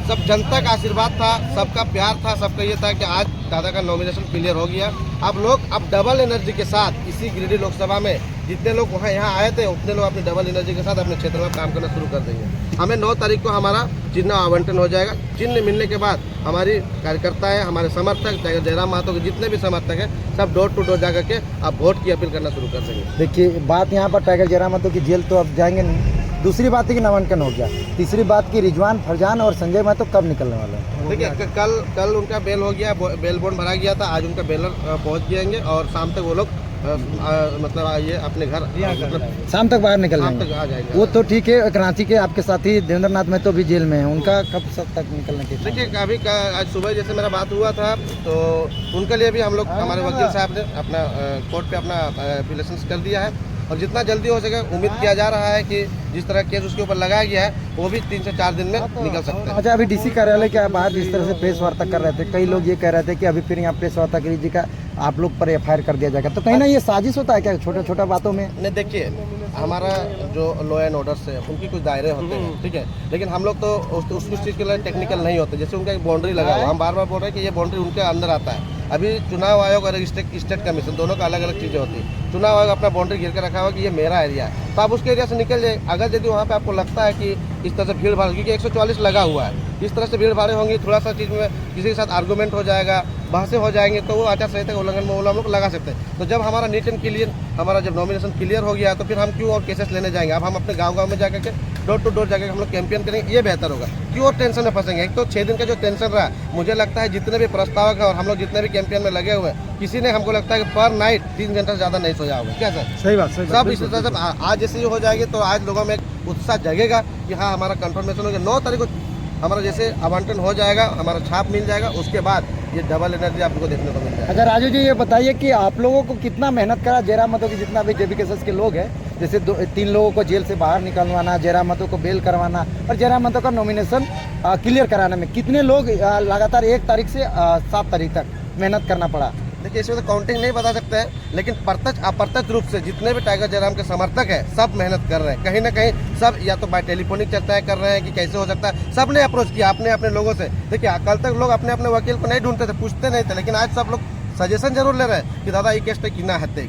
सब जनता का आशीर्वाद था, सबका प्यार था, सबका ये था कि आज दादा का नॉमिनेशन क्लियर हो गया। अब लोग अब डबल एनर्जी के साथ इसी गिरिडीह लोकसभा में जितने लोग वहाँ यहाँ आए थे उतने लोग अपनी डबल एनर्जी के साथ अपने क्षेत्र में काम करना शुरू कर देंगे। हमें 9 तारीख को हमारा चिन्ह आवंटन हो जाएगा। चिन्ह मिलने के बाद हमारी कार्यकर्ता है, हमारे समर्थक, चाहे जयराम महतो के जितने भी समर्थक हैं, सब डोर टू डोर जाकर के अब वोट की अपील करना शुरू कर देंगे। देखिए, बात यहाँ पर टाइगर जयराम महतो की जेल तो अब जाएंगे नहीं। दूसरी बात है कि नामांकन हो गया। तीसरी बात की रिजवान फरजान और संजय महतो कब निकलने वाले हैं? देखिए, कल उनका बेल हो गया, बेल बॉन्ड भरा गया था। आज उनका बेलर पहुंच जाएंगे और शाम तक वो लोग मतलब ये अपने घर मतलब शाम तक बाहर निकल शाम तक आ जाएंगे। वो तो ठीक है। कराची के आपके साथी देवेंद्र नाथ महतो भी जेल में है, उनका कब तक निकलने की? देखिए, अभी आज सुबह जैसे मेरा बात हुआ था तो उनके लिए भी हम लोग हमारे वकील साहब ने अपना कोर्ट पे अपना एप्लीकेशन कर दिया है और जितना जल्दी हो सके उम्मीद किया जा रहा है कि जिस तरह केस उसके ऊपर लगाया गया है वो भी 3 से 4 दिन में निकल सकते हैं। अच्छा, अभी डीसी कार्यालय के बाहर जिस तरह से प्रेस वार्ता कर रहे थे, कई लोग ये कह रहे थे कि अभी फिर यहाँ प्रेस वार्ता करी का आप लोग पर FIR कर दिया जाएगा, तो कहीं ना ये साजिश होता है क्या छोटा छोटा बातों में? नहीं, देखिए, हमारा जो लॉ एंड ऑर्डर से उनकी कुछ दायरे होते हैं, ठीक है, लेकिन हम लोग तो उस चीज़ के लिए टेक्निकल नहीं होते। जैसे उनका एक बाउंड्री लगा हुआ, हम बार बार बोल रहे हैं कि ये बाउंड्री उनके अंदर आता है। अभी चुनाव आयोग और स्टेट कमीशन दोनों का अलग अलग चीज़ें होती है। चुनाव आयोग अपना बाउंड्री घेर कर रखा हुआ कि ये मेरा एरिया है, तो आप उसके एरिया से निकल जाए। अगर यदि वहाँ पे आपको लगता है कि इस तरह से भीड़ भाड़, क्योंकि 144 लगा हुआ है, इस तरह से भीड़ भाड़े होंगी, थोड़ा सा चीज़ में किसी के साथ आर्गूमेंट हो जाएगा, बहसें हो जाएंगे, तो वो आचार संहिता का उल्लंघन में वो हम लोग लगा सकते हैं। तो जब हमारा नीट एंड क्लियर, हमारा जब नॉमिनेशन क्लियर हो गया तो फिर हम क्यों और केसेस लेने जाएंगे? अब हम अपने गांव में जाकर के डोर टू डोर जाकर हम लोग कैंपेन करेंगे, ये बेहतर होगा। क्यों और टेंशन में फंसेंगे? एक तो 6 दिन का जो टेंशन रहा, मुझे लगता है जितने भी प्रस्तावक हैं और हम लोग जितने भी कैंपेन में लगे हुए हैं, किसी ने हमको लगता है कि पर नाइट 3 घंटा से ज़्यादा नहीं सोया होगा। क्या सर? सही बात। सब इस तरह से आज जैसे हो जाएगी तो आज लोगों में एक उत्साह जगेगा कि हाँ, हमारा कंफर्मेशन हो गया। 9 तारीख को हमारा जैसे आवंटन हो जाएगा, हमारा छाप मिल जाएगा, उसके बाद ये डबल एनर्जी आपको देखने को मिल जाएगा। अच्छा राजू जी, ये बताइए कि आप लोगों को कितना मेहनत करा जयराम महतो की जितना भी JBK के लोग हैं, जैसे 3 लोगों को जेल से बाहर निकलवाना, जयराम महतो को बेल करवाना और जयराम महतो का नॉमिनेशन क्लियर कराने में कितने लोग लगातार 1 तारीख से 7 तारीख तक मेहनत करना पड़ा? देखिए, इसमें तो काउंटिंग नहीं बता सकते हैं, लेकिन प्रत्यक्ष अप्रत्यक्ष रूप से जितने भी टाइगर जयराम के समर्थक हैं सब मेहनत कर रहे हैं। कहीं ना कहीं सब या तो बाय टेलीफोनिक चर्चाएं कर रहे हैं कि कैसे हो सकता है। सब ने अप्रोच किया अपने अपने लोगों से। देखिए, कल तक लोग अपने अपने वकील को नहीं ढूंढते थे, पूछते नहीं थे, लेकिन आज सब लोग सजेशन जरूर ले रहे हैं कि दादा ये केस पे कितना हत्या,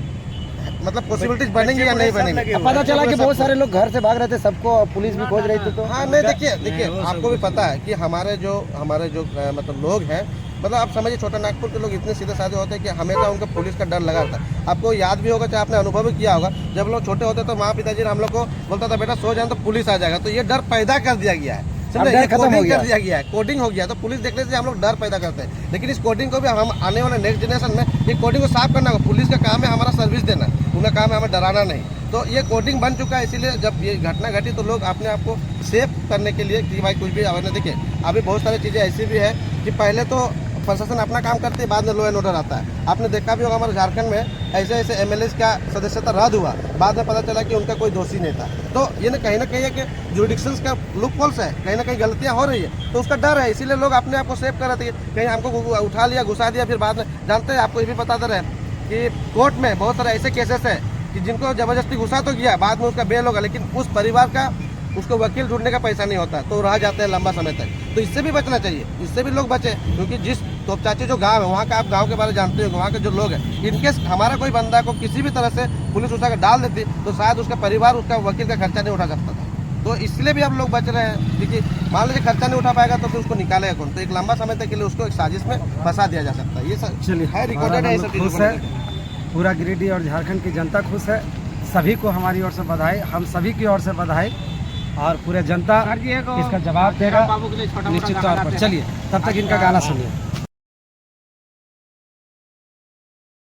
मतलब पॉसिबिलिटीज बनेंगी या नहीं बनेंगी। पता चला कि बहुत सारे लोग घर से भाग रहे थे, सबको पुलिस भी खोज रही थी। तो हाँ, नहीं, देखिए आपको भी पता है कि हमारे जो मतलब लोग हैं, मतलब आप समझिए छोटा नागपुर के लोग इतने सीधे साधे होते हैं कि हमेशा उनको पुलिस का डर लगा रहता है। आपको याद भी होगा, चाहे आपने अनुभव भी किया होगा, जब लोग छोटे होते तो माँ पिताजी हम लोग को बोलता था बेटा सो जाए तो पुलिस आ जाएगा। तो ये डर पैदा कर दिया गया है, समझे? कोडिंग कर दिया गया है, कोडिंग हो गया। तो पुलिस देखने से हम लोग डर पैदा करते हैं, लेकिन इस कोडिंग को भी हम आने वाले नेक्स्ट जनरेशन में ये कोडिंग को साफ करना होगा। पुलिस का काम है हमारा सर्विस देना, उनका काम है हमें डराना नहीं। तो ये कोडिंग बन चुका है, इसीलिए जब ये घटना घटी तो लोग अपने आप को सेफ करने के लिए कि भाई कुछ भी अवेयरनेस। देखिए, अभी बहुत सारी चीज़ें ऐसी भी है कि पहले तो प्रशासन अपना काम करते हैं, बाद में लॉ एंड ऑर्डर आता है। आपने देखा भी होगा हमारे झारखंड में ऐसे MLAs का सदस्यता रद्द हुआ, बाद में पता चला कि उनका कोई दोषी नहीं था। तो ये ना कहीं है कि जुरिडिक्शंस का लूप होल्स है, कहीं ना कहीं गलतियां हो रही है, तो उसका डर है, इसीलिए लोग अपने आप को सेव कर रहे थे। कहीं हमको उठा लिया, घुसा दिया, फिर बाद में जानते हैं, आपको ये भी पता रहे कि कोर्ट में बहुत सारे ऐसे केसेस हैं कि जिनको जबरदस्ती घुसा तो गया, बाद में उसका बेल होगा, लेकिन उस परिवार का उसको वकील ढूंढने का पैसा नहीं होता, तो रह जाते हैं लंबा समय तक। तो इससे भी बचना चाहिए, इससे भी लोग बचे, क्योंकि जिस तोपचाची जो गांव है वहाँ का, आप गांव के बारे में जानते हो, वहाँ के जो लोग हैं, इनकेस हमारा कोई बंदा को किसी भी तरह से पुलिस उठा कर डाल देती तो शायद उसका परिवार उसका वकील का खर्चा नहीं उठा सकता था। तो इसलिए भी हम लोग बच रहे हैं, क्योंकि मान लीजिए खर्चा नहीं उठा पाएगा तो फिर उसको निकालेगा कौन? तो एक लंबा समय तक के लिए उसको एक साजिश में फंसा दिया जा सकता है। ये सब है, रिकॉर्डेड है, ये सब चीज़ें। पूरा गिरिडीह और झारखंड की जनता खुश है। सभी को हमारी ओर से बधाई, हम सभी की ओर से बधाई, और पूरे जनता इसका जवाब देगा निश्चित तौर पर। चलिए, तब तक इनका गाना सुनिए।